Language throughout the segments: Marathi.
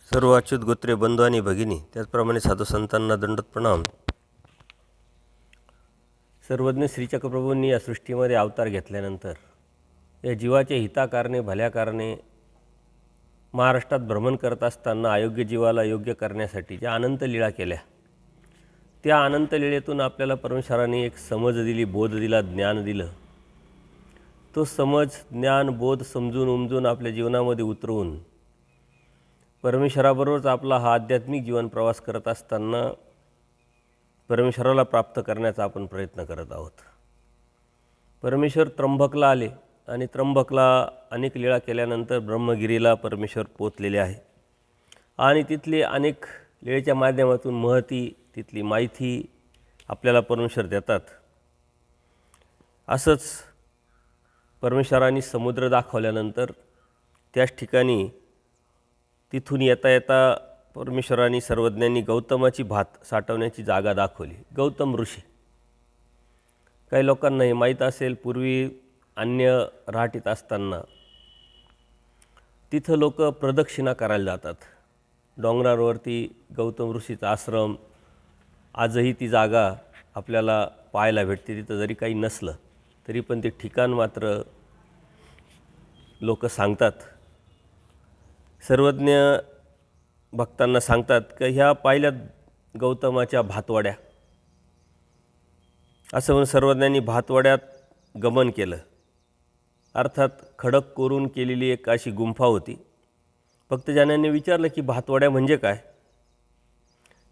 सर्व अच्युत गोत्रे बंधू आणि भगिनी, त्याचप्रमाणे साधू संतांना दंडवत प्रणाम. सर्वज्ञ श्रीचक्रप्रभूंनी या सृष्टीमध्ये अवतार घेतल्यानंतर या जीवाच्या हिताकारणे भल्याकारणे महाराष्ट्रात भ्रमण करत असताना अयोग्य जीवाला योग्य करण्यासाठी ज्या अनंत लीळा केल्या, त्या अनंत लीळेतून आपल्याला परमेश्वराने एक समज दिली, बोध दिला, ज्ञान दिलं. तो समज, ज्ञान, बोध समजून उमजून आपल्या जीवनामध्ये उतरवून परमेश्वराबरोबरच आपला हा आध्यात्मिक जीवन प्रवास करत असताना परमेश्वराला प्राप्त करण्याचा आपण प्रयत्न करत आहोत. परमेश्वर त्र्यंबकला आले आणि त्र्यंबकला अनेक लीळा केल्यानंतर ब्रह्मगिरीला परमेश्वर पोचलेले आहे आणि तिथले अनेक लीळेच्या माध्यमातून महती, तिथली माहिती आपल्याला परमेश्वर देतात. असंच परमेश्वरांनी समुद्र दाखवल्यानंतर त्याच ठिकाणी तिथून येता येता परमेश्वरांनी सर्वज्ञांनी गौतमाची भात साठवण्याची जागा दाखवली. गौतम ऋषी, काही लोकांना हे माहीत असेल, पूर्वी अन्य राहटीत असताना तिथं लोक प्रदक्षिणा करायला जातात. डोंगरावरती गौतम ऋषीचा आश्रम, आजही ती जागा आपल्याला पाहायला भेटते. तिथं जरी काही नसलं तरी पण ते ठिकाण मात्र लोक सांगतात. सर्वज्ञ भक्तांना सांगतात की ह्या पाहिल्या गौतमाच्या भातवाड्या, असं म्हणून सर्वज्ञांनी भातवाड्यात गमन केलं. अर्थात खडक कोरून केलेली एक अशी गुंफा होती. भक्तजनांनी विचारलं की भातवाड्या म्हणजे काय.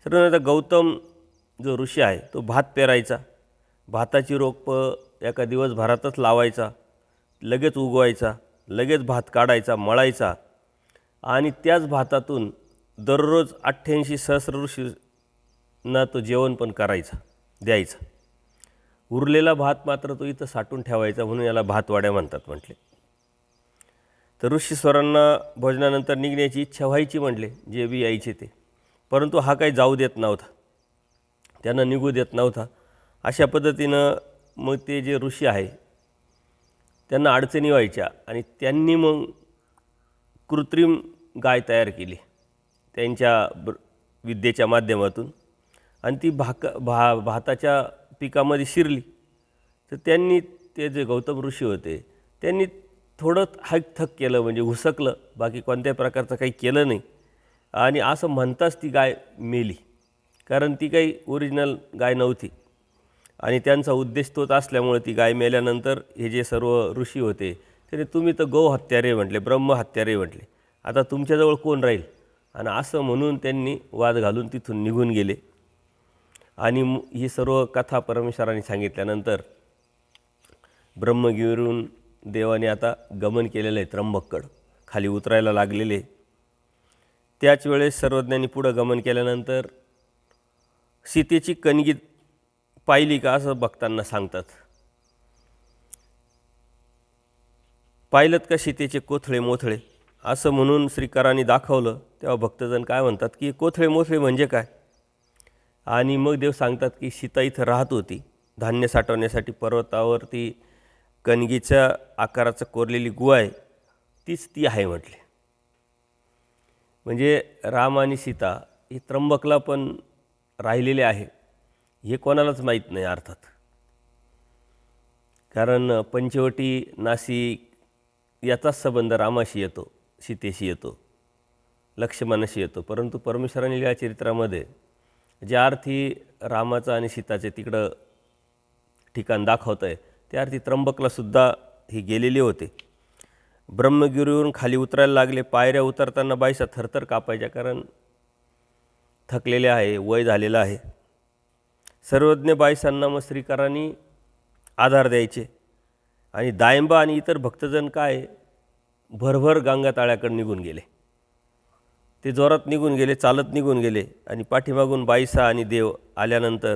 सर्वज्ञ, गौतम जो ऋषी आहे तो भात पेरायचा, भाताची रोपं एका दिवसभरातच लावायचा, लगेच उगवायचा, लगेच भात काढायचा, मळायचा आणि त्याच भातातून दररोज 88 सहस्र ऋषींना तो जेवण पण करायचा, द्यायचा. उरलेला भात मात्र तो इथं साठवून ठेवायचा, म्हणून याला भातवाड्या म्हणतात म्हटले. तर ऋषीश्वरांना भोजनानंतर निघण्याची इच्छा व्हायची म्हटले, जे बी यायचे ते, परंतु हा काही जाऊ देत नव्हता, त्यांना निघू देत नव्हता. अशा पद्धतीनं मग ते जे ऋषी आहे त्यांना अडचणी व्हायच्या आणि त्यांनी मग कृत्रिम गाय तयार केली त्यांच्या विद्येच्या माध्यमातून आणि ती भाताच्या पिकामध्ये शिरली. तर त्यांनी, ते जे गौतम ऋषी होते त्यांनी थोडं हकथक केलं, म्हणजे हुसकलं, बाकी कोणत्याही प्रकारचं काही केलं नाही. आणि असं म्हणताच ती गाय मेली, कारण ती काही ओरिजिनल गाय नव्हती आणि त्यांचा उद्देश तोच असल्यामुळे ती गाय मेल्यानंतर हे जे सर्व ऋषी होते त्याने तुम्ही तर गौ हत्यारे म्हटले, ब्रह्म हत्यारे म्हटले, आता तुमच्याजवळ कोण राहील. आणि असं म्हणून त्यांनी वाद घालून तिथून निघून गेले. आणि ही सर्व कथा परमेश्वरांनी सांगितल्यानंतर ब्रह्मगिरीवरून देवाने आता गमन केलेलं आहे, त्र्यंबककडं खाली उतरायला लागलेले. त्याच वेळेस सर्वज्ञांनी पुढं गमन केल्यानंतर सीतेची कणगी पाहिली का, असं भक्तांना सांगतात. पाहिलंत का सीतेचे कोथळे मोथळे, असं म्हणून श्रीकारांनी दाखवलं. तेव्हा भक्तजन काय म्हणतात की कोथळे मोथळे म्हणजे काय. आणि मग देव सांगतात की सीता इथं राहत होती, धान्य साठवण्यासाठी पर्वतावरती कणगीच्या आकाराचं कोरलेली गुहा आहे, तीच ती आहे म्हटले. म्हणजे राम आणि सीता ही त्र्यंबकला पण राहिलेले आहे, हे कोणालाच माहीत नाही अर्थात. कारण पंचवटी, नाशिक याचाच संबंध रामाशी येतो, सीतेशी येतो, लक्ष्मणाशी येतो. परंतु परमेश्वराने या चरित्रामध्ये ज्या अर्थी रामाचं आणि सीताचे तिकडं ठिकाण दाखवतं आहे, त्या अर्थी त्र्यंबकलासुद्धा हे गेलेले होते. ब्रह्मगिरीवरून खाली उतरायला लागले. पायऱ्या उतरताना बाईसा थरथर कापायच्या, कारण थकलेले आहे, वय झालेलं आहे. सर्वज्ञ बाईसांना मग श्रीकारांनी आधार द्यायचे आणि दायंबा आणि इतर भक्तजन काय भरभर गंगाताळ्याकडे निघून गेले. ते जोरात निघून गेले, चालत निघून गेले आणि पाठीमागून बाईसा आणि देव आल्यानंतर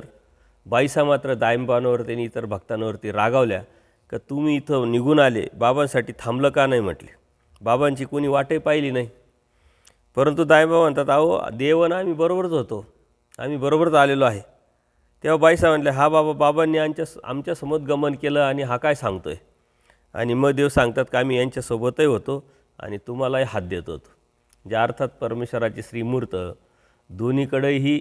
बाईसा मात्र दायंबांवर त्यांनी इतर भक्तांवरती रागावल्या का तुम्ही इथं निघून आले, बाबांसाठी थांबलं का नाही म्हटले. बाबांची कोणी वाटही पाहिली नाही. परंतु दायंबा म्हणतात, अहो देव ना आम्ही बरोबरच होतो, आम्ही बरोबरच आलेलो आहे. तेव्हा बाईसा म्हटले, हा बाबा, बाबांनी आमच्यासमोर गमन केलं आणि हा काय सांगतो आहे. आणि मग देव सांगतात का आम्ही यांच्यासोबतही होतो आणि तुम्हालाही हात देत होतो. ज्या अर्थात परमेश्वराचे श्रीमूर्त दोन्हीकडेही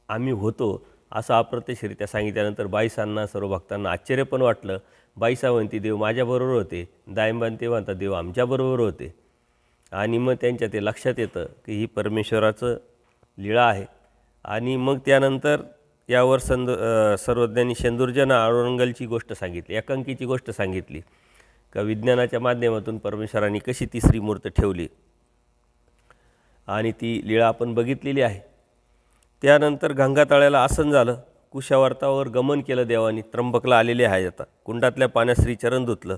आम्ही होतो असं अप्रत्यक्षरित्या सांगितल्यानंतर बाईसांना सर्व भक्तांना आश्चर्य पण वाटलं. बाईसा म्हणती देव माझ्याबरोबर होते, दायंबान ते म्हणतात देव आमच्याबरोबर होते. आणि मग त्यांच्या ते लक्षात येतं की ही परमेश्वराचं लीळा आहे. आणि मग त्यानंतर यावर सर्वज्ञांनी शेंदुर्जन औरंगलची गोष्ट सांगितली, एकांकीची गोष्ट सांगितली का विज्ञानाच्या माध्यमातून परमेश्वरांनी कशी तिसरी मूर्त ठेवली आणि ती लीळा आपण बघितलेली आहे. त्यानंतर गंगातळ्याला आसन झालं, कुशावर्तावर गमन केलं देवानी. त्र्यंबकला आलेले आहे. आता कुंडातल्या पाण्यात श्रीचरण धुतलं.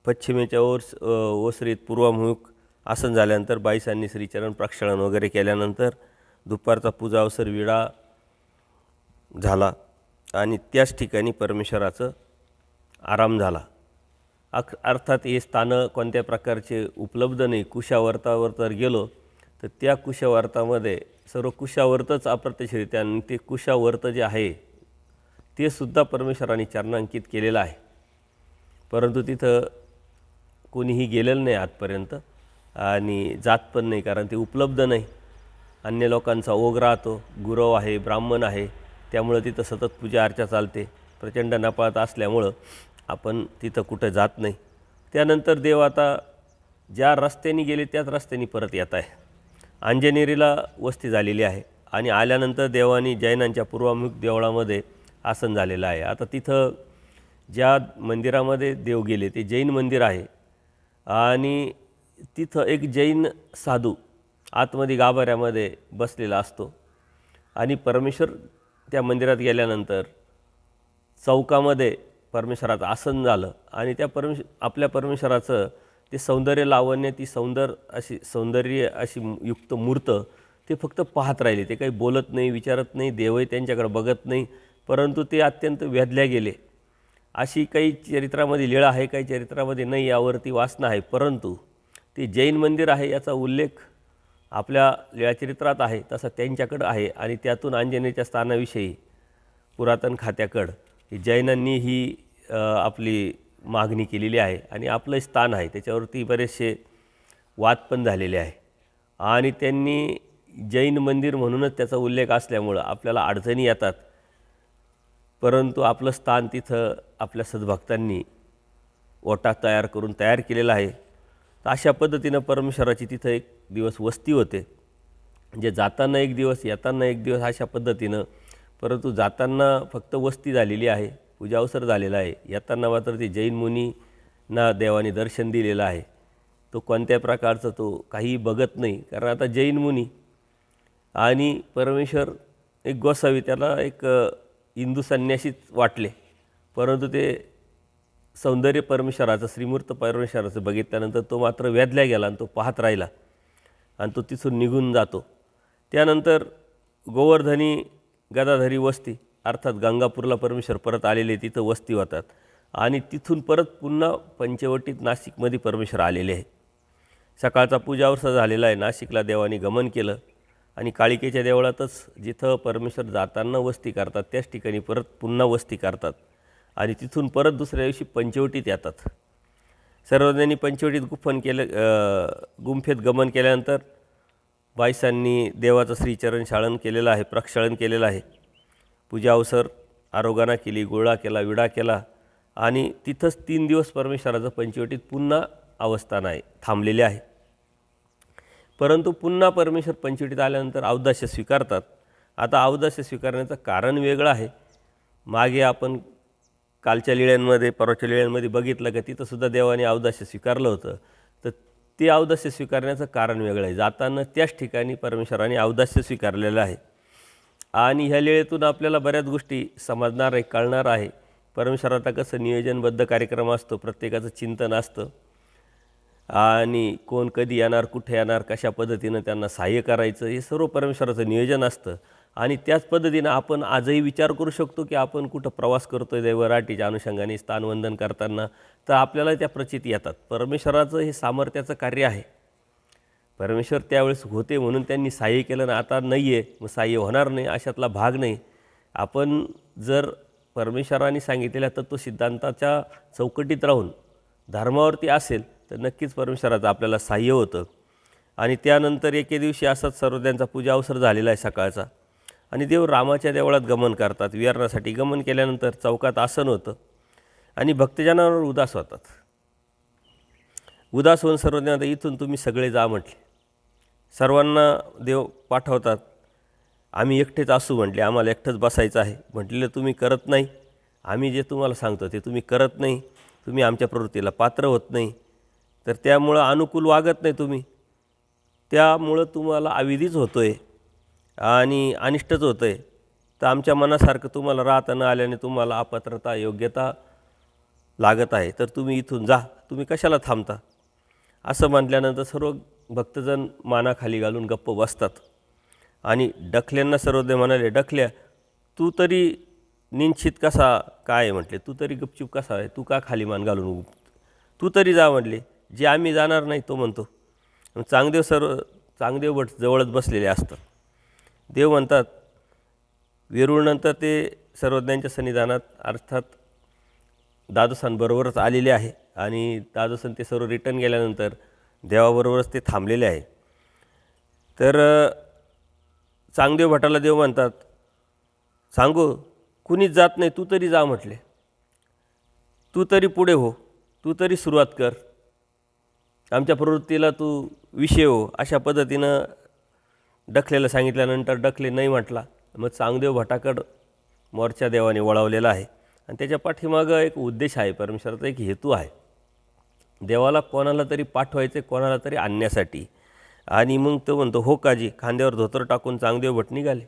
पश्चिमेच्या ओसरीत पूर्वामुख आसन झाल्यानंतर बाईसांनी श्रीचरण प्रक्षालन वगैरे केल्यानंतर दुपारचा पूजा अवसर विडा झाला आणि त्याच ठिकाणी परमेश्वराचं आराम झाला. अर्थात हे स्थानं कोणत्या प्रकारचे उपलब्ध नाही. कुशावर्तावर तर गेलो तर त्या कुशावर्तामध्ये सर्व कुशावर्तच अप्रत्यक्षरित्या आणि ते कुशावर्त जे आहे ते सुद्धा परमेश्वराने चरणांकित केलेलं आहे. परंतु तिथं कोणीही गेलेलं नाही आजपर्यंत आणि जात पण नाही, कारण ते उपलब्ध नाही. अन्य लोकांचा ओघ राहतो, गुरव आहे, ब्राह्मण आहे, त्यामुळं तिथं सतत पूजा अर्चा चालते. प्रचंड नपाळत असल्यामुळं आपण तिथं कुठं जात नाही. त्यानंतर देव आता ज्या रस्त्याने गेले त्याच रस्त्याने परत येत आहे. अंजनेरीला वस्ती झालेली आहे आणि आल्यानंतर देवानी जैनांच्या पूर्वामुख देवळामध्ये आसन झालेलं आहे. आता तिथं ज्या मंदिरामध्ये देव गेले ते जैन मंदिर आहे आणि तिथं एक जैन साधू आतमध्ये गाभाऱ्यामध्ये बसलेला असतो आणि परमेश्वर त्या मंदिरात गेल्यानंतर चौकामध्ये परमेश्वराचं आसन झालं आणि त्या आपल्या परमेश्वराचं ते सौंदर्य लावण्य, ती सौंदर्य अशी युक्त मूर्त ते फक्त पाहत राहिले. ते काही बोलत नाही, विचारत नाही, देवही त्यांच्याकडे बघत नाही, परंतु ते अत्यंत वेधल्या गेले. अशी काही चरित्रामध्ये लीळा आहे, काही चरित्रामध्ये नाही, यावरती वासना आहे. परंतु ते जैन मंदिर आहे याचा उल्लेख आपल्या लीळाचरित्रात आहे तसा त्यांच्याकडं आहे आणि त्यातून अंजनेरीच्या स्थानाविषयी पुरातन खात्याकडं जैनांनी ही आपली मागणी केलेली आहे आणि आपलं स्थान आहे त्याच्यावरती बरेचसे वाद पण झालेले आहे आणि त्यांनी जैन मंदिर म्हणूनच त्याचा उल्लेख असल्यामुळं आपल्याला अडचणी येतात. परंतु आपलं स्थान तिथं आपल्या सद्भक्तांनी ओटा तयार केलेला आहे. तर अशा पद्धतीनं परमेश्वराची तिथं एक दिवस वस्ती होते, म्हणजे जाताना एक दिवस येताना एक दिवस अशा पद्धतीनं. परंतु जाताना फक्त वस्ती झालेली आहे, पूजा अवसर झालेला आहे. येताना मात्र ते जैन मुनींना देवाने दर्शन दिलेलं आहे. तो कोणत्या प्रकारचा तो काही बघत नाही, कारण आता जैन मुनी आणि परमेश्वर एक गोसावी त्याला एक हिंदू संन्यासीच वाटले, परंतु ते सौंदर्य परमेश्वराचं, श्रीमूर्त परमेश्वराचं बघितल्यानंतर तो मात्र वेधल्या गेला आणि तो पाहत राहिला आणि तो तिथून निघून जातो. त्यानंतर गोवर्धनी गदाधरी वस्ती अर्थात गंगापूरला परमेश्वर परत आलेले तिथं वस्ती होतात आणि तिथून परत पुन्हा पंचवटीत नाशिकमध्ये परमेश्वर आलेले आहे. सकाळचा पूजावर्ष झालेला आहे. नाशिकला देवाने गमन केलं आणि काळिकेच्या देवळातच जिथं परमेश्वर जाताना वस्ती करतात त्याच ठिकाणी परत पुन्हा वस्ती करतात आणि तिथून परत दुसऱ्या दिवशी पंचवटीत येतात. सर्वज्ञांनी पंचवटीत गुंफेत गमन केल्यानंतर बाईसांनी देवाचं श्रीचरण शाळन केलेलं आहे, प्रक्षालन केलेलं आहे. पूजा अवसर आरोगाना केली, गोळा केला, विडा केला आणि तिथंच 3 दिवस परमेश्वराचं पंचवटीत पुन्हा अवस्थान आहे, थांबलेले आहे. परंतु पुन्हा परमेश्वर पंचवटीत आल्यानंतर औदास्य स्वीकारतात. आता औदास्य स्वीकारण्याचं कारण वेगळं आहे. मागे आपण कालच्या लीळ्यांमध्ये, परवाच्या लीळ्यांमध्ये बघितलं की तिथंसुद्धा देवाने औदास्य स्वीकारलं होतं. तर ते औदास्य स्वीकारण्याचं कारण वेगळं आहे. जाताना त्याच ठिकाणी परमेश्वराने औदास्य स्वीकारलेलं आहे आणि ह्या लीळेतून आपल्याला बऱ्याच गोष्टी समजणार आहे, कळणार आहे. परमेश्वराचा कसं नियोजनबद्ध कार्यक्रम असतो, प्रत्येकाचं चिंतन असतं आणि कोण कधी येणार, कुठे येणार, कशा पद्धतीनं त्यांना सहाय्य करायचं, हे सर्व परमेश्वराचं नियोजन असतं. आणि त्याच पद्धतीनं आपण आजही विचार करू शकतो की आपण कुठं प्रवास करतो आहे दैवराटीच्या अनुषंगाने स्थानवंदन करताना, तर आपल्याला त्या प्रचिती येतात. परमेश्वराचं हे सामर्थ्याचं कार्य आहे. परमेश्वर त्यावेळेस होते म्हणून त्यांनी सहाय्य केलं ना, आता नाही आहे मग सहाय्य होणार नाही अशातला भाग नाही. आपण जर परमेश्वराने सांगितलेल्या तत्त्वसिद्धांताच्या चौकटीत राहून धर्मावरती असेल तर नक्कीच परमेश्वराचं आपल्याला सहाय्य होतं. आणि त्यानंतर एके दिवशी असाच सर्वज्ञांचा पूजा अवसर झालेला आहे सकाळचा, आणि देव रामाच्या देवळात गमन करतात. विहारण्यासाठी गमन केल्यानंतर चौकात आसन होतं आणि भक्तजनांवर उदास होतात. उदास होऊन सर्वज्ञ आता इथून तुम्ही सगळे जा म्हटले. सर्वांना देव पाठवतात. आम्ही एकटेच असू म्हटले, आम्हाला एकटंच बसायचं आहे. म्हटलेलं तुम्ही करत नाही, आम्ही जे तुम्हाला सांगतो ते तुम्ही करत नाही, तुम्ही आमच्या प्रवृत्तीला पात्र होत नाही, तर त्यामुळं अनुकूल वागत नाही तुम्ही, त्यामुळं तुम्हाला अविधीच होतो आहे आणि अनिष्टच होतं आहे. तर आमच्या मनासारखं तुम्हाला राहता न आल्याने तुम्हाला अपात्रता योग्यता लागत आहे, तर तुम्ही इथून जा, तुम्ही कशाला थांबता. असं म्हटल्यानंतर सर्व भक्तजन मानाखाली घालून गप्प बसतात. आणि डखल्यांना सर्वज्ञ म्हणाले, डखल्या तू तरी निश्चित कसा काय म्हटले, तू तरी गपचूप कसा आहे, तू का खाली मान घालून तू तरी जा म्हटले. जे आम्ही जाणार नाही तो म्हणतो. चांगदेव भट जवळच बसलेले असतात. देव म्हणतात, वेरूळनंतर ते सर्वज्ञांच्या सन्निधानात अर्थात दादोसांबरोबरच आलेले आहे आणि दादोसन ते सर्व रिटर्न गेल्यानंतर देवाबरोबरच ते थांबलेले आहे. तर चांगदेव भटाला देव म्हणतात, सांगू कुणीच जात नाही, तू तरी जा म्हटले, तू तरी पुढे हो, तू तरी सुरुवात कर, आमच्या प्रवृत्तीला तू विषय हो. अशा पद्धतीनं डखलेला सांगितल्यानंतर डखले नाही म्हटला. मग चांगदेव भटाकडं मोर्चा देवाने वळवलेला आहे आणि त्याच्या पाठीमागं एक उद्देश आहे, परमेश्वराचा एक हेतू आहे. देवाला कोणाला तरी पाठवायचे, कोणाला तरी आणण्यासाठी. आणि मग तो म्हणतो, हो काजी. खांद्यावर धोतर टाकून चांगदेव भट निघाले.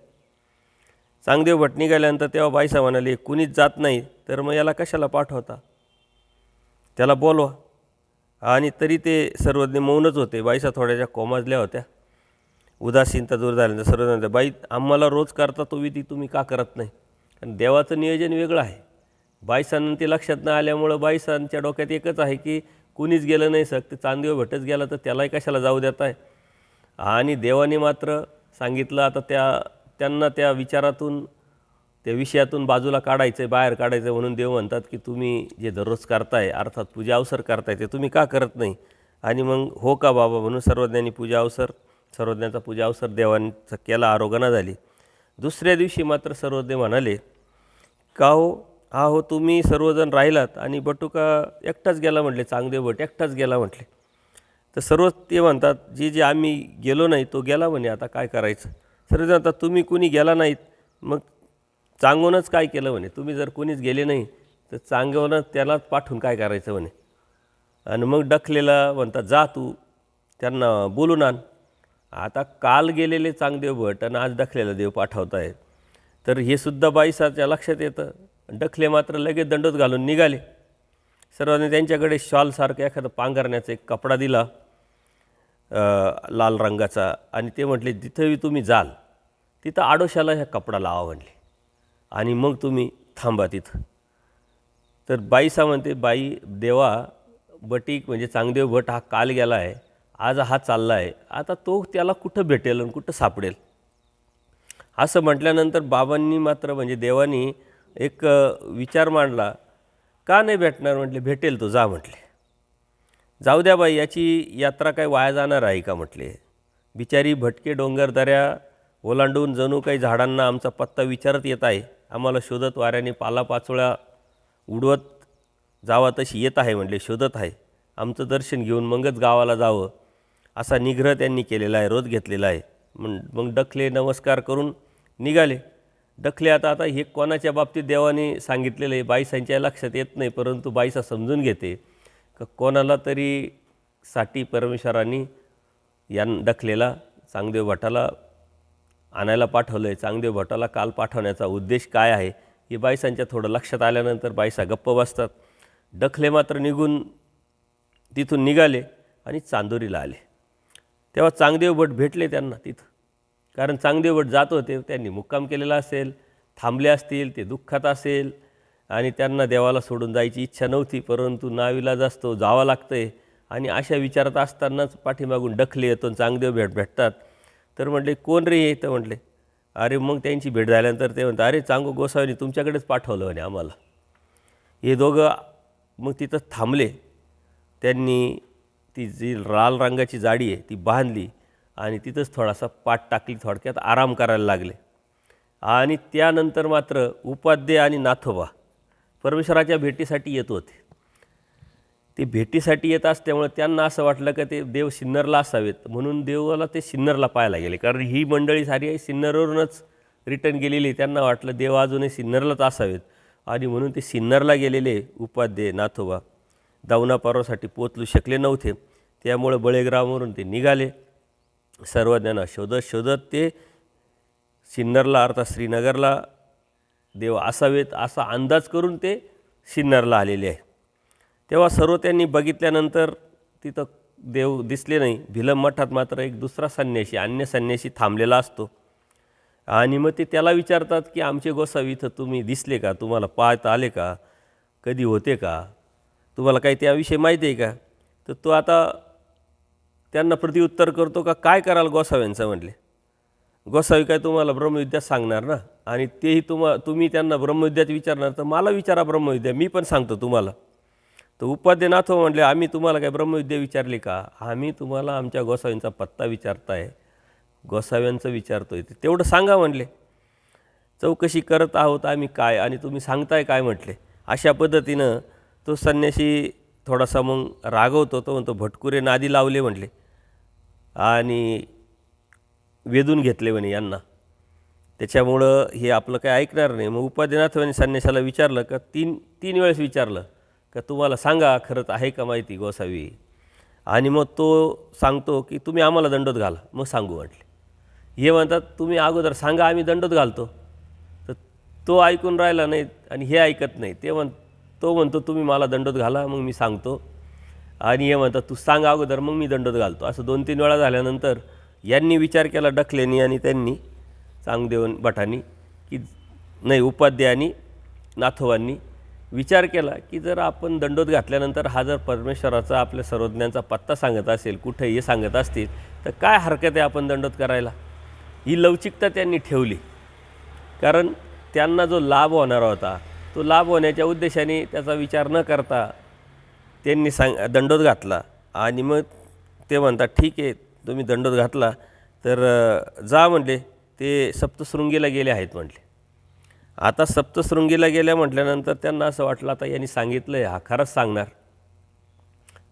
चांगदेव भट निघाल्यानंतर तेव्हा बाईसा म्हणाले, कुणीच जात नाही तर मग याला कशाला पाठवता, त्याला बोलवा. आणि तरी ते सर्वज्ञ मौनच होते. बाईसा थोड्याशा कोमाजल्या होत्या. उदासीनता दूर झाल्यानंतर सर्वज्ञ, बाई आम्हाला रोज करता तो विधी तुम्ही का करत नाही, कारण देवाचं नियोजन वेगळं आहे. बाईसांना ते लक्षात न आल्यामुळं बाईसांच्या डोक्यात एकच आहे की कुणीच गेलं नाही ते चांगदेव भटच गेला तर त्यालाही कशाला जाऊ देत आहे. आणि देवाने मात्र सांगितलं, आता त्यांना त्या विचारातून त्या विषयातून बाजूला काढायचं आहे, बाहेर काढायचं आहे. म्हणून देव म्हणतात की तुम्ही जे दररोज करताय अर्थात पूजा अवसर करताय ते तुम्ही का करत नाही. आणि मग हो का बाबा म्हणून सर्वज्ञांचा पूजा अवसर देवांचा केला, आरोगणा झाली. दुसऱ्या दिवशी मात्र सर्वज्ञ म्हणाले, का हो तुम्ही सर्वजण राहिलात आणि बटुका एकटाच गेला म्हटले, चांगदेव भट एकटाच गेला म्हटले. तर सर्व ते म्हणतात, जे आम्ही गेलो नाही तो गेला म्हणे, आता काय करायचं. सर्वजण म्हणतात, तुम्ही कुणी गेला नाहीत मग चांगवूनच काय केलं म्हणे, तुम्ही जर कोणीच गेले नाही तर चांगवूनच त्यालाच पाठवून काय करायचं म्हणे. आणि मग डखलेला म्हणतात, जा तू त्यांना बोलून आण. आता काल गेलेले चांगदेव भट आणि आज डखलेला देव पाठवत आहे, तर हे सुद्धा बाईसाच्या लक्षात येतं. डखले मात्र लगेच दंडोत घालून निघाले. सर्वांनी त्यांच्याकडे शॉलसारखं एखादं पांघरण्याचा एक कपडा दिला लाल रंगाचा, आणि ते म्हटले, जिथंही तुम्ही जाल तिथं आडोशाला ह्या कपडा लावा म्हणले, आणि मग तुम्ही थांबा तिथं. तर बाईसा म्हणते, बाई देवा बटीक म्हणजे चांगदेव भट हा काल गेला आहे, आज हा चालला आहे, आता तो त्याला कुठं भेटेल आणि कुठं सापडेल. असं म्हटल्यानंतर बाबांनी मात्र म्हणजे देवानी एक विचार मांडला, का नाही भेटणार म्हटले, भेटेल तो, जा म्हटले. जाऊ द्या बाई, याची यात्रा काय वाया जाणार आहे का म्हटले. बिचारी भटके डोंगरदऱ्या ओलांडून जणू काही झाडांना आमचा पत्ता विचारत येत आहे, आम्हाला शोधत वाऱ्याने पालापाचोळ्या उडवत जावा तशी येत आहे म्हटले, शोधत आहे. आमचं दर्शन घेऊन मगच गावाला जावं असा निग्रह त्यांनी केलेला आहे, रोध घेतलेला आहे. मग डखले नमस्कार करून निघाले. डखले आता हे कोणाच्या बाबतीत देवाने सांगितलेलं आहे बाईसांच्या लक्षात येत नाही, परंतु बाईसा समजून घेते का कोणाला तरी साठी परमेश्वरांनी डखलेला चांगदेव भटाला आणायला पाठवलं आहे. चांगदेव भटाला काल पाठवण्याचा उद्देश काय आहे हे बाईसांच्या थोडं लक्षात आल्यानंतर बाईसा गप्प बसतात. डखले मात्र तिथून निघाले आणि चांदोरीला आले. तेव्हा चांगदेव भट भेटले त्यांना तिथं, कारण चांगदेव भट जात होते, त्यांनी मुक्काम केलेला असेल, थांबले असतील, ते दुःखात असेल आणि त्यांना देवाला सोडून जायची इच्छा नव्हती, परंतु नाविलाज असतो, जावं लागतं आहे. आणि अशा विचारात असतानाच पाठीमागून डखले येतो, चांगदेव भेटतात. तर म्हटले, कोण रे हे, तर म्हटले, अरे मग त्यांची भेट झाल्यानंतर ते म्हणतात, अरे चांगू गोसावीने तुमच्याकडेच पाठवलं म्हणे आम्हाला. हे दोघं मग तिथं थांबले. त्यांनी ती जी लाल रंगाची जाडी आहे ती बांधली आणि तिथंच थोडासा पाठ टाकली, थोडक्यात आराम करायला लागले. आणि त्यानंतर मात्र उपाध्ये आणि नाथोबा परमेश्वराच्या भेटीसाठी येत होते. ते भेटीसाठी येत असल्यामुळे त्यांना असं वाटलं की ते देव सिन्नरला असावेत, म्हणून देवाला ते सिन्नरला पाहायला गेले. कारण ही मंडळी सारी आहे सिन्नरवरूनच रिटर्न गेलेली. त्यांना वाटलं देव अजूनही सिन्नरलाच असावेत आणि म्हणून ते सिन्नरला गेलेले उपाध्ये नाथोबा दावणापारोसाठी पोचलू शकले नव्हते. त्यामुळं बळेग्रामवरून ते निघाले. सर्वज्ञांना शोधत शोधत ते सिन्नरला अर्थात श्रीनगरला देव असावेत असा अंदाज करून ते सिन्नरला आलेले आहे. तेव्हा सर्व त्यांनी बघितल्यानंतर तिथं देव दिसले नाही. भिलम मठात मात्र एक दुसरा संन्यासी, अन्य संन्यासी थांबलेला असतो आणि मग ते त्याला विचारतात की आमचे गोसावी इथं तुम्ही दिसले का, तुम्हाला पाहता आले का, कधी होते का, तुम्हाला काही त्याविषयी माहिती आहे का. तर तो आता त्यांना प्रत्युत्तर करतो का काय कराल गोसाव्यांचं. म्हटले गोसावी काय तुम्हाला ब्रह्मविद्या सांगणार ना, आणि तेही तुम्ही त्यांना ब्रह्मविद्यात विचारणार तर मला विचारा ब्रह्मविद्या, मी पण सांगतो तुम्हाला. तर उपाध्यनाथ म्हटले आम्ही तुम्हाला काय ब्रह्मविद्या विचारली का, आम्ही तुम्हाला आमच्या गोसाव्यांचा पत्ता विचारताय, गोसाव्यांचं विचारतोय, तेवढं सांगा म्हटले. चौकशी करत आहोत आम्ही काय आणि तुम्ही सांगताय काय म्हटले. अशा पद्धतीनं तो संन्यासी थोडासा मग रागवतो. तो म्हणतो भटकुरे नादी लावले म्हटले आणि वेधून घेतले म्हणे यांना, त्याच्यामुळं हे आपलं काय ऐकणार नाही. मग उपाध्यनाथांनी संन्याशाला विचारलं का तीन वेळेस विचारलं का तुम्हाला सांगा खरंच आहे का माहिती गोसावी. आणि मग तो सांगतो की तुम्ही आम्हाला दंडोत घाला मग सांगू म्हटले. हे म्हणतात तुम्ही अगोदर सांगा आम्ही दंडोत घालतो. तर तो ऐकून राहिला नाही आणि हे ऐकत नाही. तो म्हणतो तुम्ही मला दंडोत घाला मग मी सांगतो, आणि हे म्हणतात तू सांग अगोदर मग मी दंडोत घालतो. असं 2-3 वेळा झाल्यानंतर यांनी विचार केला डखलेनी आणि त्यांनी चांगदेव भटांनी की नाही, उपाध्ये आणि नाथोबांनी विचार केला की जर आपण दंडोत घातल्यानंतर हा जर परमेश्वराचा आपल्या सर्वज्ञांचा पत्ता सांगत असेल, कुठे हे सांगत असतील तर काय हरकत आहे आपण दंडोत करायला. ही लवचिकता त्यांनी ठेवली. कारण त्यांना जो लाभ होणार होता तो लाभ होण्याच्या उद्देशाने त्याचा विचार न करता त्यांनी दंडोत घातला. आणि मग ते म्हणतात ठीक आहे तुम्ही दंडोत घातला तर जा म्हटले. ते सप्तशृंगीला गेले आहेत म्हटले. आता सप्तशृंगीला गेल्या म्हटल्यानंतर त्यांना असं वाटलं आता यांनी सांगितलं आहे हा खरंच सांगणार.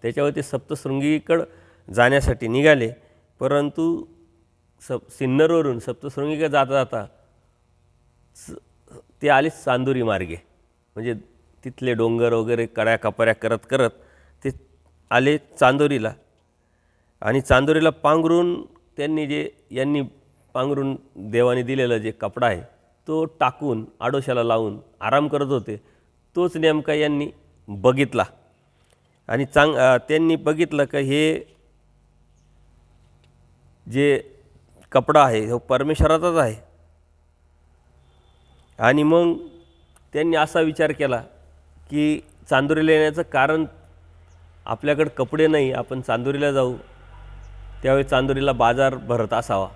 त्याच्यावर ते सप्तशृंगीकडं जाण्यासाठी निघाले. परंतु सिन्नरवरून सप्तशृंगीकडे जाता जाता ते आले चांदोरी मार्गे, म्हणजे तिथले डोंगर वगैरे कड्या कपऱ्या करत करत ते आले चांदोरीला. आणि चांदोरीला पांघरून त्यांनी यांनी पांघरून देवाने दिलेला जे कपडा आहे तो टाकून आडोशाला लावून आराम करत होते. तोच नेमका यांनी बघितला आणि त्यांनी बघितलं का हे जे कपडा आहे तो परमेश्वराचाच आहे. आणि मग त्यांनी असा विचार केला की चांदोरीला येण्याचं कारण आपल्याकडे कपडे नाही, आपण चांदोरीला जाऊ. त्यावेळी चांदोरीला बाजार भरत असावा,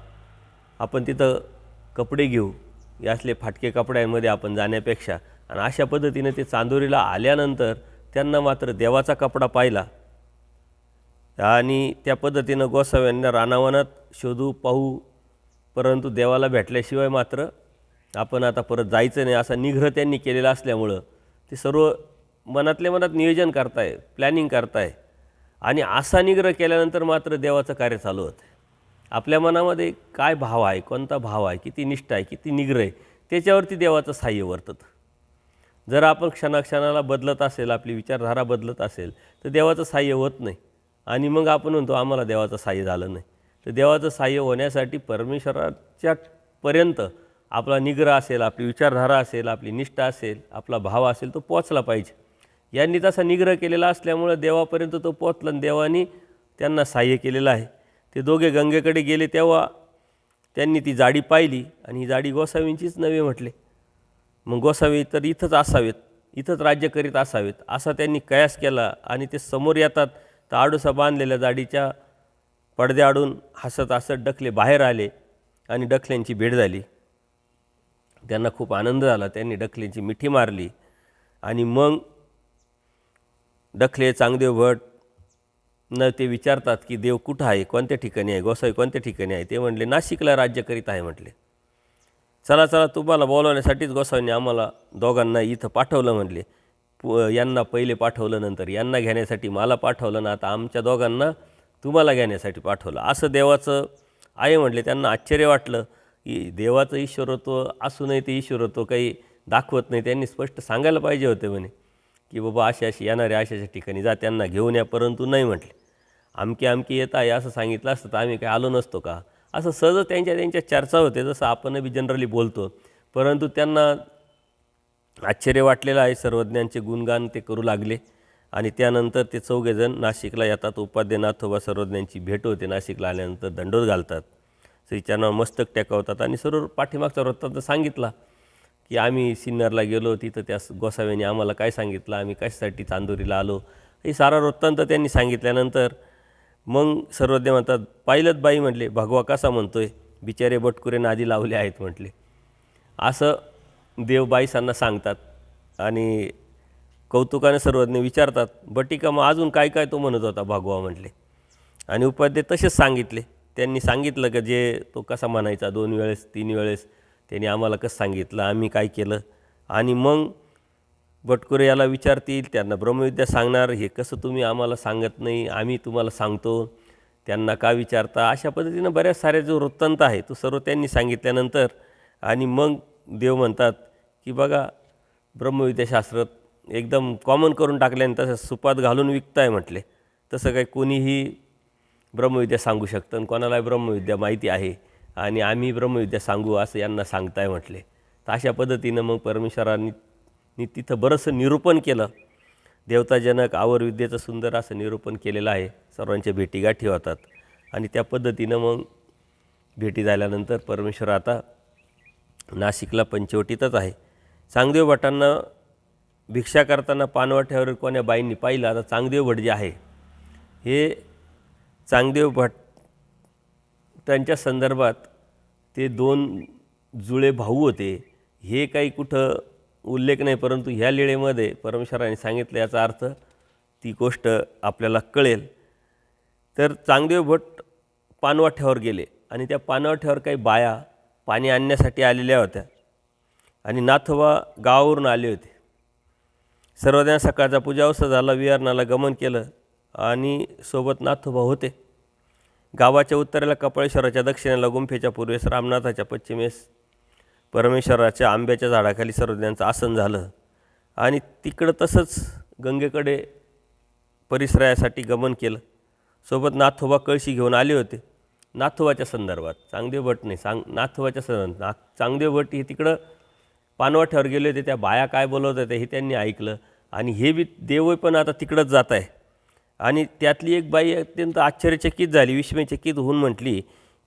आपण तिथं कपडे घेऊ, यासले फाटके कपड्यांमध्ये आपण जाण्यापेक्षा. आणि अशा पद्धतीने ते चांदोरीला आल्यानंतर त्यांना मात्र देवाचा कपडा पाहिला. आणि त्या पद्धतीनं गोसाव्यांना रानावनात शोधू पाहू, परंतु देवाला भेटल्याशिवाय मात्र आपण आता परत जायचं नाही असा निग्रह त्यांनी केलेला असल्यामुळं ते सर्व मनातल्या मनात नियोजन करताय, प्लॅनिंग करताय. आणि असा निग्रह केल्यानंतर मात्र देवाचं कार्य चालू होतं. आपल्या मनामध्ये काय भाव आहे, कोणता भाव आहे, किती निष्ठा आहे, किती निग्रह आहे, त्याच्यावरती देवाचं साह्य वर्ततं. जर आपण क्षणाक्षणाला बदलत असेल, आपली विचारधारा बदलत असेल तर देवाचं साह्य होत नाही. आणि मग आपण म्हणतो आम्हाला देवाचं साह्य झालं नाही. तर देवाचं साह्य होण्यासाठी परमेश्वराच्या पर्यंत आपला निग्रह असेल, आपली विचारधारा असेल, आपली निष्ठा असेल, आपला भाव असेल तो पोचला पाहिजे. यांनी तसा निग्रह केलेला असल्यामुळं देवापर्यंत तो पोचला आणि देवानी त्यांना साह्य केलेलं आहे. ते दोघे गंगेकडे गेले तेव्हा त्यांनी ती जाडी पाहिली आणि ही जाडी गोसावींचीच नव्हे म्हटले. मग गोसावी तर इथंच असावेत, इथंच राज्य करीत असावेत असा त्यांनी कयास केला. आणि ते समोर येतात तर आडोसा बांधलेल्या जाडीच्या पडद्याआडून हसत हसत डखले बाहेर आले आणि डखल्यांची भेट झाली. त्यांना खूप आनंद झाला. त्यांनी डखल्यांची मिठी मारली आणि मग डखले, चांगदेव भट, न ते विचारतात की देव कुठं आहे, कोणत्या ठिकाणी आहे, गोसावी कोणत्या ठिकाणी आहे. ते म्हटले नाशिकला राज्य करीत आहे म्हटले. चला चला तुम्हाला बोलवण्यासाठीच गोसावींनी आम्हाला दोघांना इथं पाठवलं म्हटले. यांना पहिले पाठवलं, नंतर यांना घेण्यासाठी मला पाठवलं ना, आता आमच्या दोघांना तुम्हाला घेण्यासाठी पाठवलं. असं देवाचं आहे म्हटले. त्यांना आश्चर्य वाटलं की देवाचं ईश्वरत्व असूनही ते ईश्वरत्व काही दाखवत नाही. त्यांनी स्पष्ट सांगायला पाहिजे होते म्हणे की बाबा अशी अशी येणाऱ्या अशाच्या ठिकाणी जा, त्यांना घेऊन या. परंतु नाही म्हटले. आमके आमके येत आहे असं सांगितलं असतं तर आम्ही काय आलो नसतो का. असं सहज त्यांच्या चर्चा होते, जसं आपण बी जनरली बोलतो. परंतु त्यांना आश्चर्य वाटलेलं आहे. सर्वज्ञांचे गुणगान ते करू लागले आणि त्यानंतर ते चौघेजण नाशिकला येतात. उपाध्ये नाथोबा सर्वज्ञांची भेट होते. नाशिकला आल्यानंतर दंडोत घालतात, श्रीचरणावर मस्तक टेकवतात आणि सर्व पाठीमागचा वृत्तांत सांगितला की आम्ही सिन्नरला गेलो, तिथं त्या गोसाव्यांनी आम्हाला काय सांगितलं, आम्ही कशासाठी चांदोरीला आलो, हे सारा वृत्तांत त्यांनी सांगितल्यानंतर मग सर्वज्ञ म्हणतात, पाहिलंत बाई म्हटले, भगवा कसा म्हणतोय, बिचारे बटकुरे नादी लावले आहेत म्हटले. असं देव बाईसांना सांगतात आणि कौतुकाने सर्वज्ञ विचारतात, बटिका मग अजून काय काय तो म्हणत होता भगवा म्हटले. आणि उपाध्ये तसेच सांगितले. त्यांनी सांगितलं की जे तो कसा म्हणायचा, 2 वेळेस 3 वेळेस त्यांनी आम्हाला कसं सांगितलं, आम्ही काय केलं. आणि मग बटकुरे याला विचारतील, त्यांना ब्रह्मविद्या सांगणार, हे कसं तुम्ही आम्हाला सांगत नाही, आम्ही तुम्हाला सांगतो, त्यांना का विचारता. अशा पद्धतीनं बऱ्याच सारे जो वृत्तांत आहे तो सर्व त्यांनी सांगितल्यानंतर आणि मग देव म्हणतात की बघा ब्रह्मविद्याशास्त्र एकदम कॉमन करून टाकल्याने तसं सुपात घालून विकताय म्हटले. तसं काही कोणीही ब्रह्मविद्या सांगू शकतं आणि कोणालाही ब्रह्मविद्या माहिती आहे आणि आम्ही ब्रह्मविद्या सांगू असं यांना सांगताय म्हटले. तर अशा पद्धतीनं मग परमेश्वरांनी तिथं बरंचसं निरूपण केलं. देवताजनक आवर्विद्येचं सुंदर असं निरूपण केलेलं आहे. सर्वांच्या भेटीगाठी होतात आणि त्या पद्धतीनं मग भेटी झाल्यानंतर परमेश्वर आता नाशिकला पंचवटीतच आहे. चांगदेव भटांना भिक्षा करताना पानवाट्यावर कोण्या बाईंनी पाहिलं. आता चांगदेव भट जे आहे हे चांगदेव भट त्यांच्या संदर्भात ते 2 जुळे भाऊ होते, हे काही कुठं उल्लेख नाही. परंतु ह्या लीळेमध्ये परमेश्वराने सांगितलं, याचा अर्थ ती गोष्ट आपल्याला कळेल. तर चांगदेव भट पानवाट्यावर गेले आणि त्या पानवाट्यावर काही बाया पाणी आणण्यासाठी आलेल्या होत्या आणि नाथोबा गावावरून आले होते. सर्वज्ञ सकाळचा पूजावसा झाला, विहारणाला गमन केलं आणि सोबत नाथोबा होते. गावाच्या उत्तरेला कपाळेश्वराच्या, दक्षिणेला गुंफेच्या, पूर्वेस रामनाथाच्या, पश्चिमेस परमेश्वराच्या आंब्याच्या झाडाखाली सर्वज्ञांचं आसन झालं आणि तिकडं तसंच गंगेकडे परिसरासाठी गमन केलं. सोबत नाथोबा कळशी घेऊन आले होते. नाथोबाच्या संदर्भात चांगदेव भट नाही, नाथोबाच्या संदर्भात चांगदेव भट हे तिकडं पानवाट्यावर गेले होते. त्या बाया काय बोलवत होत्या हे त्यांनी ऐकलं आणि हे बी देव पण आता तिकडंच जात आहे. आणि त्यातली एक बाई अत्यंत आश्चर्यचकित झाली, विस्मयचकित होऊन म्हटली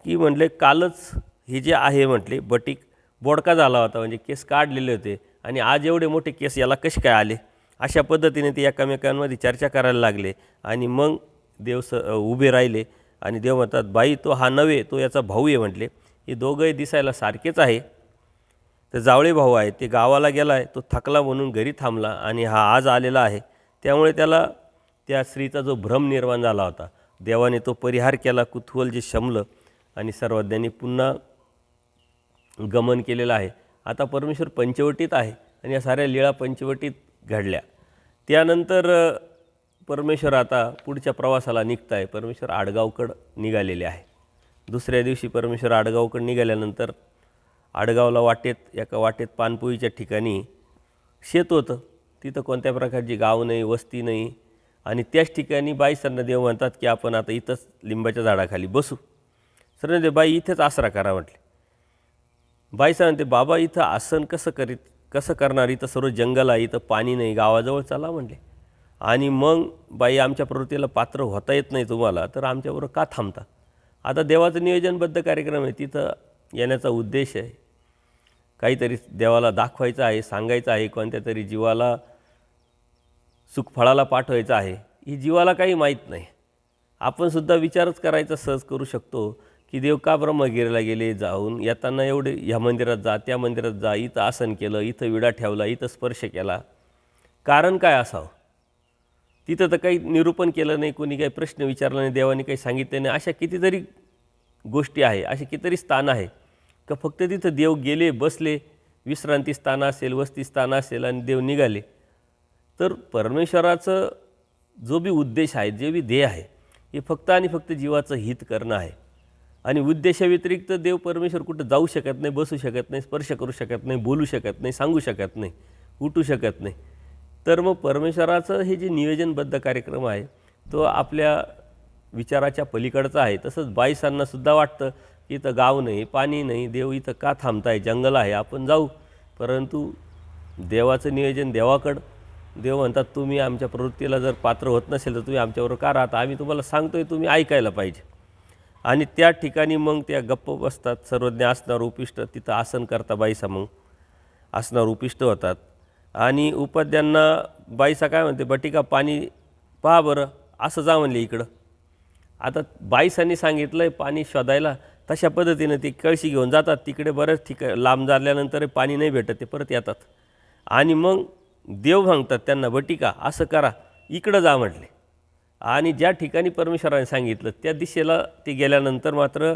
की म्हटले कालच हे जे आहे म्हटले बटीक बोडका झाला होता, म्हणजे केस काढलेले होते आणि आज एवढे मोठे केस याला कसे काय आले. अशा पद्धतीने ते एकमेकांमध्ये चर्चा करायला लागले आणि मग देव उभे राहिले आणि देव म्हणतात, बाई तो हा नव्हे, तो याचा भाऊ आहे म्हटले. हे दोघंही दिसायला सारखेच आहे. तर जावळे भाऊ आहे, ते गावाला गेला आहे, तो थकला म्हणून घरी थांबला आणि हा आज आलेला आहे. त्यामुळे त्याला त्या स्त्रीचा जो भ्रम निर्माण झाला होता, देवाने तो परिहार केला, कुतूहल जे शमलं आणि सर्वज्ञांनी पुन्हा गमन केलेलं आहे. आता परमेश्वर पंचवटीत आहे आणि या साऱ्या लीळा पंचवटीत घडल्या. त्यानंतर परमेश्वर आता पुढच्या प्रवासाला निघत आहे. परमेश्वर आडगावकडं निघालेले आहे. दुसऱ्या दिवशी परमेश्वर आडगावकडं निघाल्यानंतर आडगावला एका वाटेत पानपोईच्या ठिकाणी शेत होतं. तिथं कोणत्या प्रकारची गाव नाही, वस्ती नाही आणि त्याच ठिकाणी बाईसांना देव म्हणतात की आपण आता इथंच लिंबाच्या झाडाखाली बसू. सर बाई इथेच आसरा करा म्हटले. बाई सांगते, बाबा इथं आसन कसं करणार, इथं सर्व जंगल आहे, इथं पाणी नाही, गावाजवळ चला म्हणले. आणि मग बाई आमच्या प्रवृत्तीला पात्र होता येत नाही तुम्हाला, तर आमच्याबरोबर का थांबता. आता देवाचं नियोजनबद्ध कार्यक्रम आहे, तिथं येण्याचा उद्देश आहे, काहीतरी देवाला दाखवायचं आहे, सांगायचं आहे, कोणत्या तरी जीवाला सुखफळाला पाठवायचं आहे. ही जीवाला काही माहीत नाही. आपणसुद्धा विचारच करायचा सहज करू शकतो की देव का ब्रह्मगिरीला गेले, जाऊन येताना एवढे ह्या मंदिरात जा, त्या मंदिरात जा, इथं आसन केलं, इथं विडा ठेवला, इथं स्पर्श केला, कारण काय असावं. तिथं तर काही निरूपण केलं नाही, कोणी काही प्रश्न विचारला नाही, देवाने काही सांगितलं नाही. अशा कितीतरी गोष्टी आहे, असे कितीतरी स्थान आहे का फक्त तिथं देव गेले, बसले, विश्रांती स्थान असेल, वस्ती स्थान असेल आणि देव निघाले. तर परमेश्वराचं जो बी उद्देश आहे, जे बी ध्येय आहे, हे फक्त आणि फक्त जीवाचं हित करणं आहे. आणि उद्देशाव्यतिरिक्त देव परमेश्वर कुठं जाऊ शकत नाही, बसू शकत नाही, स्पर्श करू शकत नाही, बोलू शकत नाही, सांगू शकत नाही, उठू शकत नाही. तर मग परमेश्वराचं हे जे नियोजनबद्ध कार्यक्रम आहे तो आपल्या विचाराच्या पलीकडचा आहे. तसंच बाईसांनासुद्धा वाटतं की इथं गाव नाही, पाणी नाही, देव इथं का थांबताय, जंगल आहे, आपण जाऊ. परंतु देवाचं नियोजन देवाकडं. देव म्हणतात तुम्ही आमच्या प्रवृत्तीला जर पात्र होत नसेल तर तुम्ही आमच्याबरोबर का राहता, आम्ही तुम्हाला सांगतोय, तुम्ही ऐकायला पाहिजे. आणि त्या ठिकाणी मग त्या गप्प बसतात. सर्वज्ञ असणार उपिष्ट तिथं आसन करता बाईसा, मग असणार उपिष्ट होतात. आणि उपाध्यांना बाईसा काय म्हणते, बटिका पाणी पहा बरं, असं जा म्हणले इकडं. आता बाईसांनी सांगितलं आहे पाणी शोधायला, तशा पद्धतीनं ती कळशी घेऊन जातात तिकडे. बऱ्याच लांब झाल्यानंतर पाणी नाही भेटत, ते परत येतात. आणि मग देव सांगतात त्यांना, बटिका असं करा, इकडं जा म्हटले. आणि ज्या ठिकाणी परमेश्वराने सांगितलं त्या दिशेला ते गेल्यानंतर मात्र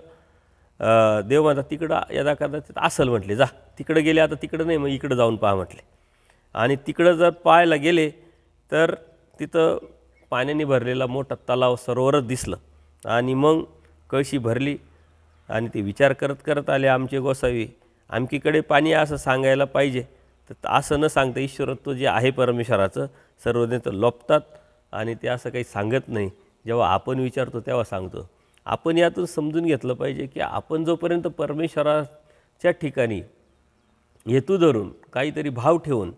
देव म्हणतात तिकडं यदा कदाचित असेल म्हटले, जा तिकडं गेले, आता तिकडं नाही, मग इकडं जाऊन पहा म्हटले. आणि तिकडं जर पाहायला गेले तर तिथं पाण्याने भरलेला मोठा तलाव, सरोवरच दिसलं. आणि मग कळशी भरली आणि ते विचार करत करत आले, आमचे गोसावी आमकीकडे पाणी असं सांगायला पाहिजे. तर असं न सांगता ईश्वरत्व जे आहे परमेश्वराचं, सर्वज्ञ तर लोपतात आणि ते असं काही सांगत नाही. जेव्हा आपण विचारतो तेव्हा सांगतो. आपण यातून समजून घेतलं पाहिजे की आपण जोपर्यंत परमेश्वराच्या ठिकाणी हेतू धरून, काहीतरी भाव ठेवून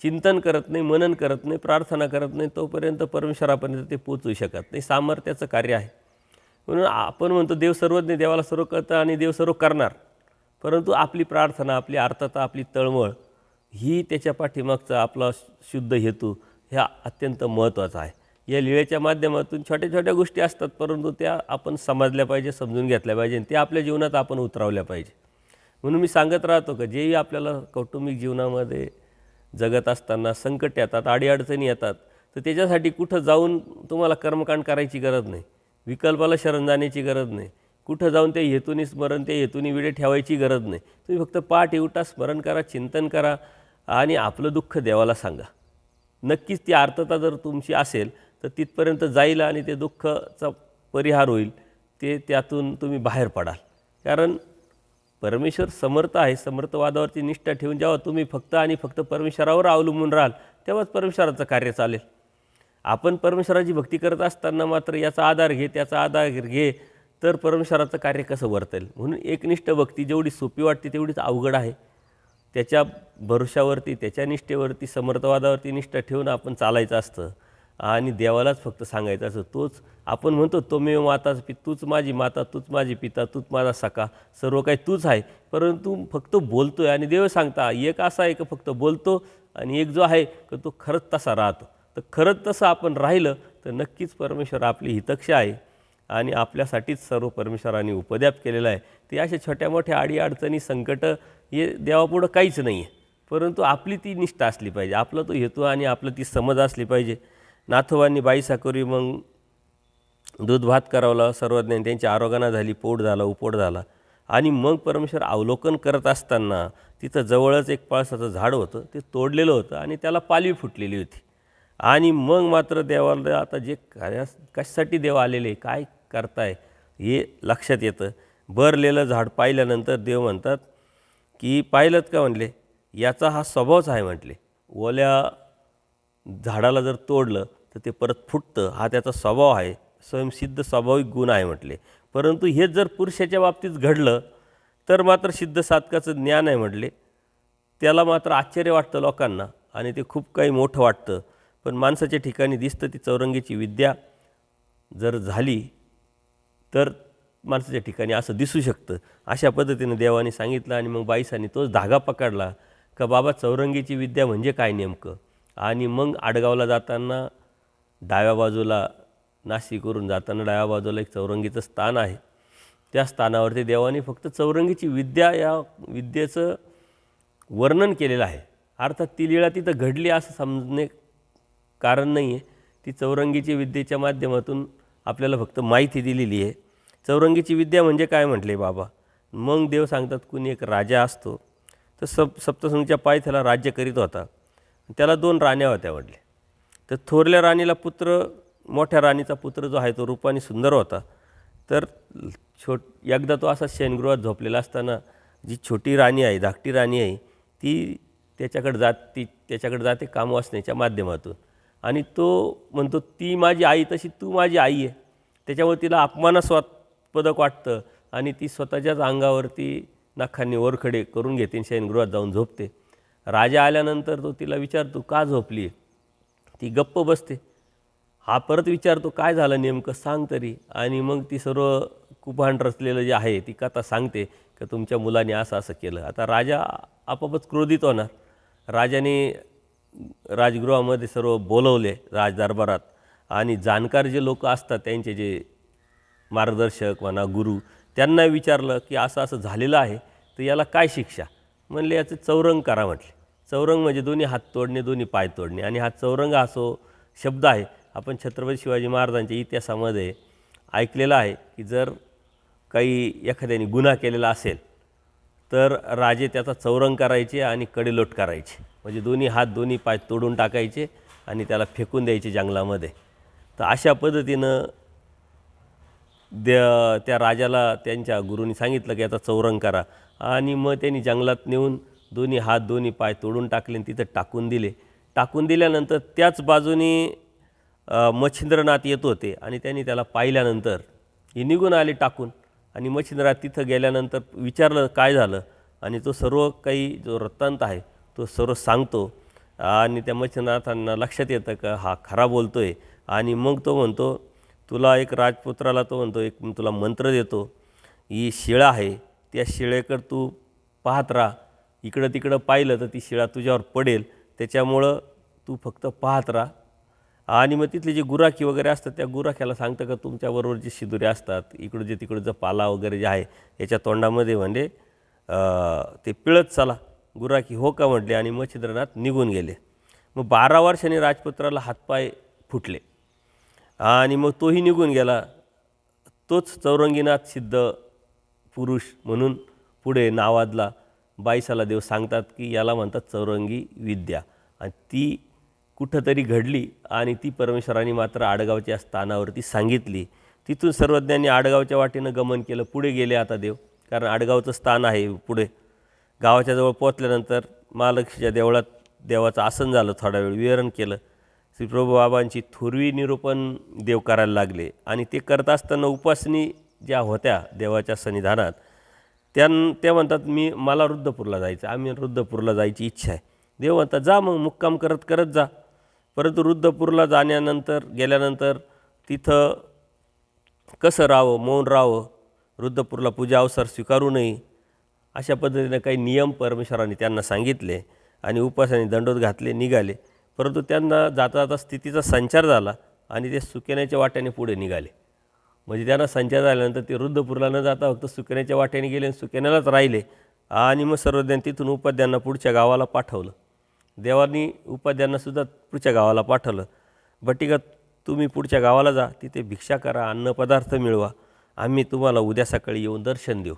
चिंतन करत नाही, मनन करत नाही, प्रार्थना करत नाही, तोपर्यंत परमेश्वरापर्यंत ते पोचू शकत नाही. सामर्थ्याचं कार्य आहे. म्हणून आपण म्हणतो देव सर्वज्ञ, देवाला सर्व कळतं आणि देव सर्व करणार. परंतु आपली प्रार्थना, आपली आर्तता, आपली तळमळ ही त्याच्या पाठीमागचा आपला शुद्ध हेतू ह्या अत्यंत महत्त्वाचा आहे. या लीळेच्या माध्यमातून छोट्या छोट्या गोष्टी असतात, परंतु त्या आपण समजल्या पाहिजे, समजून घेतल्या पाहिजे आणि त्या आपल्या जीवनात आपण उतरवल्या पाहिजे. म्हणून मी सांगत राहतो की जेही आपल्याला कौटुंबिक जीवनामध्ये जगत असताना संकट येतात, अडीअडचणी येतात, तर त्याच्यासाठी कुठं जाऊन तुम्हाला कर्मकांड करायची गरज नाही, विकल्पाला शरण जाण्याची गरज नाही, कुठं जाऊन त्या हेतूने स्मरण, त्या हेतूने विडे ठेवायची गरज नाही. तुम्ही फक्त पाठ उठा, स्मरण करा, चिंतन करा आणि आपलं दुःख देवाला सांगा. नक्कीच ती आर्तता जर तुमची असेल तर तिथपर्यंत जाईल आणि ते दुःखाचा परिहार होईल. त्यातून तुम्ही बाहेर पडाल. कारण परमेश्वर समर्थ आहे. समर्थवादावरती निष्ठा ठेवून जेव्हा तुम्ही फक्त आणि फक्त परमेश्वरावर अवलंबून राहाल तेव्हाच परमेश्वराचं कार्य चालेल. आपण परमेश्वराची भक्ती करत असताना मात्र याचा आधार घे, त्याचा आधार घे, तर परमेश्वराचं कार्य कसं वर्तेल. म्हणून एकनिष्ठ भक्ती जेवढी सोपी वाटते तेवढीच अवघड आहे. त्याच्या भरोशावरती, त्याच्या निष्ठेवरती, समर्थवादावरती निष्ठा ठेवून आपण चालायचं असतं आणि देवालाच फक्त सांगायचं असतं. तोच आपण म्हणतो तोमेव माताच तूच माझी माता, तूच माझी पिता, तूच माझा सखा, सर्व काही तूच आहे. परंतु फक्त बोलतोय आणि देव सांगता एक असा आहे की फक्त बोलतो आणि एक जो आहे की तो खरंच तसा राहतो. तर खरंच तसं आपण राहिलं तर नक्कीच परमेश्वर आपली हितक्ष आहे आणि आपल्यासाठीच सर्व परमेश्वराने उपद्याप केलेला आहे. ते अशा छोट्या मोठ्या अडीअडचणी, संकटं हे देवापुढं काहीच नाही आहे. परंतु आपली ती निष्ठा असली पाहिजे, आपला तो हेतू आणि आपलं ती समज असली पाहिजे. नाथोबांनी बाई साकोरी मग दूध भात करावला, सर्वज्ञान त्यांची आरोगणा झाली, पोट झाला, उपोट झाला. आणि मग परमेश्वर अवलोकन करत असताना तिथं जवळच एक पळसाचं झाड होतं, ते तोडलेलं होतं आणि त्याला पालवी फुटलेली होती. आणि मग मात्र देवाला आता जे कशासाठी देव आलेले, काय करताय हे लक्षात येतं. भरलेलं झाड पाहिल्यानंतर देव म्हणतात की पाहिलंत का म्हणले, याचा हा स्वभावच आहे म्हटले. ओल्या झाडाला जर तोडलं तर ते परत फुटतं, हा त्याचा स्वभाव आहे, स्वयंसिद्ध स्वाभाविक गुण आहे म्हटले. परंतु हेच जर पुरुषाच्या बाबतीत घडलं तर मात्र सिद्ध साधकाचं ज्ञान आहे म्हटले. त्याला मात्र आश्चर्य वाटतं लोकांना आणि ते खूप काही मोठं वाटतं. पण माणसाच्या ठिकाणी दिसतं ती चौरंगीची विद्या जर झाली तर माणसाच्या ठिकाणी असं दिसू शकतं. अशा पद्धतीनं देवाने सांगितलं. आणि मग बाईसांनी तोच धागा पकडला का बाबा चौरंगीची विद्या म्हणजे काय नेमकं. आणि मग आडगावला जाताना डाव्या बाजूला, नाशिकवरून जाताना डाव्या बाजूला एक चौरंगीचं स्थान आहे. त्या स्थानावरती देवाने फक्त चौरंगीची विद्या या विद्येचं वर्णन केलेलं आहे. अर्थात ती लीळा तिथं घडली असं समजणे कारण नाही आहे. ती चौरंगीची विद्येच्या माध्यमातून आपल्याला फक्त माहिती दिलेली आहे. चौरंगीची विद्या म्हणजे काय म्हटले बाबा? मग देव सांगतात कुणी एक राजा असतो, तर सप्तशृंगीच्या पायथ्याला राज्य करीत होता. त्याला 2 राण्या होत्या म्हटले. तर थोरल्या राणीला पुत्र, मोठ्या राणीचा पुत्र जो आहे तो रूपाने सुंदर होता. तर एकदा तो असा शयनगृहात झोपलेला असताना जी छोटी राणी आहे, धाकटी राणी आहे, ती त्याच्याकडे जाते कामवासनेच्या माध्यमातून. आणि तो म्हणतो ती माझी आई तशी तू माझी आई आहे. त्याच्यामुळे तिला अपमानास्पदक वाटतं आणि ती स्वतःच्याच अंगावरती नखांनी वरखडे करून घेते आणि शयनगृहात जाऊन झोपते. राजा आल्यानंतर तो तिला विचारतो का झोपली? ती गप्प बसते. हा परत विचारतो काय झालं नेमकं सांग तरी. आणि मग ती सर्व कुभांड रचलेलं जे आहे ती कथा सांगते की तुमच्या मुलाने असं असं केलं. आता राजा आपोआपच क्रोधित होणार. राजाने राजगृहामध्ये सर्व बोलवले राजदरबारात आणि जाणकार जे लोक असतात त्यांचे जे मार्गदर्शक म्हणा गुरु, त्यांना विचारलं की असं असं झालेलं आहे तर याला काय शिक्षा? म्हणले याचं चौरंग करा म्हटले. चौरंग म्हणजे दोन्ही हात तोडणे, दोन्ही पाय तोडणे. आणि हा चौरंग हा शब्द आहे आपण छत्रपती शिवाजी महाराजांच्या इतिहासामध्ये ऐकलेला आहे की जर काही एखाद्याने गुन्हा केलेला असेल तर राजे त्याचा चौरंग करायचे आणि कडेलोट करायचे. म्हणजे दोन्ही हात दोन्ही पाय तोडून टाकायचे आणि त्याला फेकून द्यायचे जंगलामध्ये. तर अशा पद्धतीनं त्या राजाला त्यांच्या गुरूंनी सांगितलं की याचा चौरंग करा. आणि मग त्यांनी जंगलात नेऊन दोन्ही हात दोन्ही पाय तोडून टाकले आणि तिथं टाकून दिले. टाकून दिल्यानंतर त्याच बाजूने मच्छिंद्रनाथ येत होते आणि त्यांनी त्याला पाहिल्यानंतर हे निघून आले टाकून. आणि मच्छिंद्रनाथ तिथं गेल्यानंतर विचारलं काय झालं आणि तो सर्व काही जो वृत्तांत आहे तो सर्व सांगतो. आणि त्या मच्छिंद्रनाथांना लक्षात येतं का हा खरा बोलतो आहे. आणि मग तो म्हणतो तुला एक राजपुत्राला तो म्हणतो एक तुला मंत्र देतो, ही शिळा आहे त्या शिळेकडं तू पाहत राहा. इकडं तिकडं पाहिलं तर ती शिळा तुझ्यावर पडेल, त्याच्यामुळं तू फक्त पाहत राहा. आणि मग तिथले जे गुराखी वगैरे असतात त्या गुराख्याला सांगतं का तुमच्याबरोबर जे शिदुरे असतात इकडं जे तिकडं पाला वगैरे जे आहे याच्या तोंडामध्ये म्हणजे ते पिळत चला. गुराखी हो का म्हटले आणि मच्छिंद्रनाथ निघून गेले. मग 12 वर्षांनी राजपुत्राला हातपाय फुटले आणि मग तोही निघून गेला. तोच चौरंगीनाथ सिद्ध पुरुष म्हणून पुढे नावाजला. 22 देव सांगतात की याला म्हणतात चौरंगी विद्या. आणि ती कुठंतरी घडली आणि ती परमेश्वराने मात्र आडगावच्या स्थानावरती सांगितली. तिथून सर्वज्ञांनी आडगावच्या वाटेनं गमन केलं. पुढे गेले आता देव, कारण आडगावचं स्थान आहे पुढे. गावाच्या जवळ पोचल्यानंतर महालक्ष्मीच्या देवळात देवाचं आसन झालं. थोडा वेळ विहरण केलं. श्री प्रभुबाबांची थोरवी निरूपण देव करायला लागले. आणि ते करत असताना उपासनी ज्या होत्या देवाच्या सन्निधानात त्या म्हणतात मला रुद्रपूरला जायचं, आम्ही रुद्रपूरला जायची इच्छा आहे. देव म्हणतात जा मग मुक्काम करत करत जा. परंतु रुद्रपूरला गेल्यानंतर तिथं कसं राहावं, मौन राहावं, रुद्रपूरला पूजा अवसर स्वीकारू नये, अशा पद्धतीने काही नियम परमेश्वराने त्यांना सांगितले. आणि उपासाने दंडोत घातले, निघाले. परंतु त्यांना जाता जाता स्थितीचा संचार झाला आणि ते सुकेण्याच्या वाट्याने पुढे निघाले. म्हणजे त्यांना संचार झाल्यानंतर ते रुद्रपूरला न जाता फक्त सुकेण्याच्या वाट्याने गेले आणि सुकेण्यालाच राहिले. आणि मग सर्वज्ञान तिथून उपाध्यांना पुढच्या गावाला पाठवलं. देवानी उपाध्यांनासुद्धा पुढच्या गावाला पाठवलं. बटिका तुम्ही पुढच्या गावाला जा, तिथे भिक्षा करा, अन्नपदार्थ मिळवा, आम्ही तुम्हाला उद्या सकाळी येऊन दर्शन देऊ.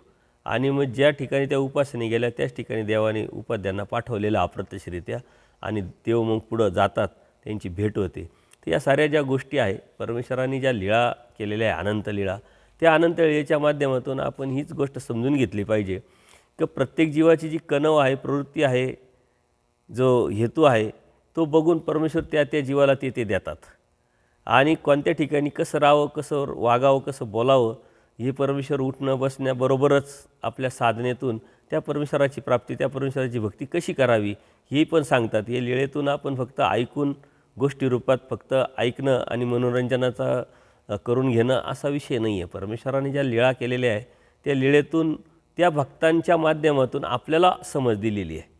आणि मग ज्या ठिकाणी त्या उपासने गेल्या त्याच ठिकाणी देवाने उपाध्यांना पाठवलेलं अप्रत्यक्षरित्या. आणि देव मग पुढं जातात, त्यांची भेट होते. तर या साऱ्या ज्या गोष्टी आहे परमेश्वरांनी ज्या लीळा केलेल्या आहे अनंत लीळा, त्या अनंत लीळेच्या माध्यमातून आपण हीच गोष्ट समजून घेतली पाहिजे की प्रत्येक जीवाची जी कणव आहे, प्रवृत्ती आहे, जो हेतू आहे तो बघून परमेश्वर त्या जीवाला ते देतात. आणि कोणत्या ठिकाणी कसं राहावं, कसं वागावं, कसं बोलावं, हे परमेश्वर उठणं बसण्याबरोबरच आपल्या साधनेतून त्या परमेश्वराची प्राप्ती, त्या परमेश्वराची भक्ती कशी करावी हे पण सांगतात. हे लीळेतून आपण फक्त ऐकून गोष्टी रूपात फक्त ऐकणं आणि मनोरंजनाचा करून घेणं असा विषय नाही आहे. परमेश्वराने ज्या लीळा केलेल्या आहे त्या लीळेतून त्या भक्तांच्या माध्यमातून आपल्याला समज दिलेली आहे.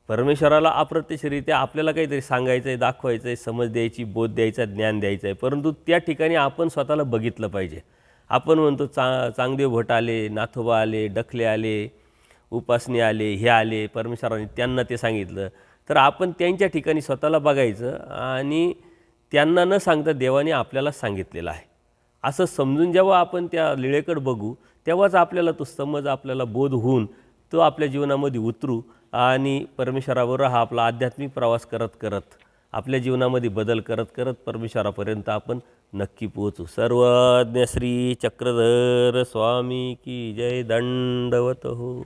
परमेश्वराला अप्रत्यक्षरित्या आपल्याला काहीतरी सांगायचं आहे, दाखवायचं आहे, समज द्यायची, बोध द्यायचा, ज्ञान द्यायचं आहे. परंतु त्या ठिकाणी आपण स्वतःला बघितलं पाहिजे. आपण म्हणतो चांगदेव भट आले, नाथोबा आले, डखले आले, उपासनी आले, हे आले, परमेश्वराने त्यांना ते सांगितलं. तर आपण त्यांच्या ठिकाणी स्वतःला बघायचं आणि त्यांना न सांगता देवाने आपल्याला सांगितलेलं आहे असं समजून जेव्हा आपण त्या लीळेकडे बघू तेव्हाच आपल्याला तो समज आपल्याला बोध होऊन तो आपल्या जीवनामध्ये उतरू आणि परमेश्वराबरोबर हा आपला आध्यात्मिक प्रवास करत करत आपल्या जीवनामध्ये बदल करत करत परमेश्वरापर्यंत आपण नक्की पोहोचू. सर्वज्ञ श्री चक्रधर स्वामी की जय. दंडवत हो.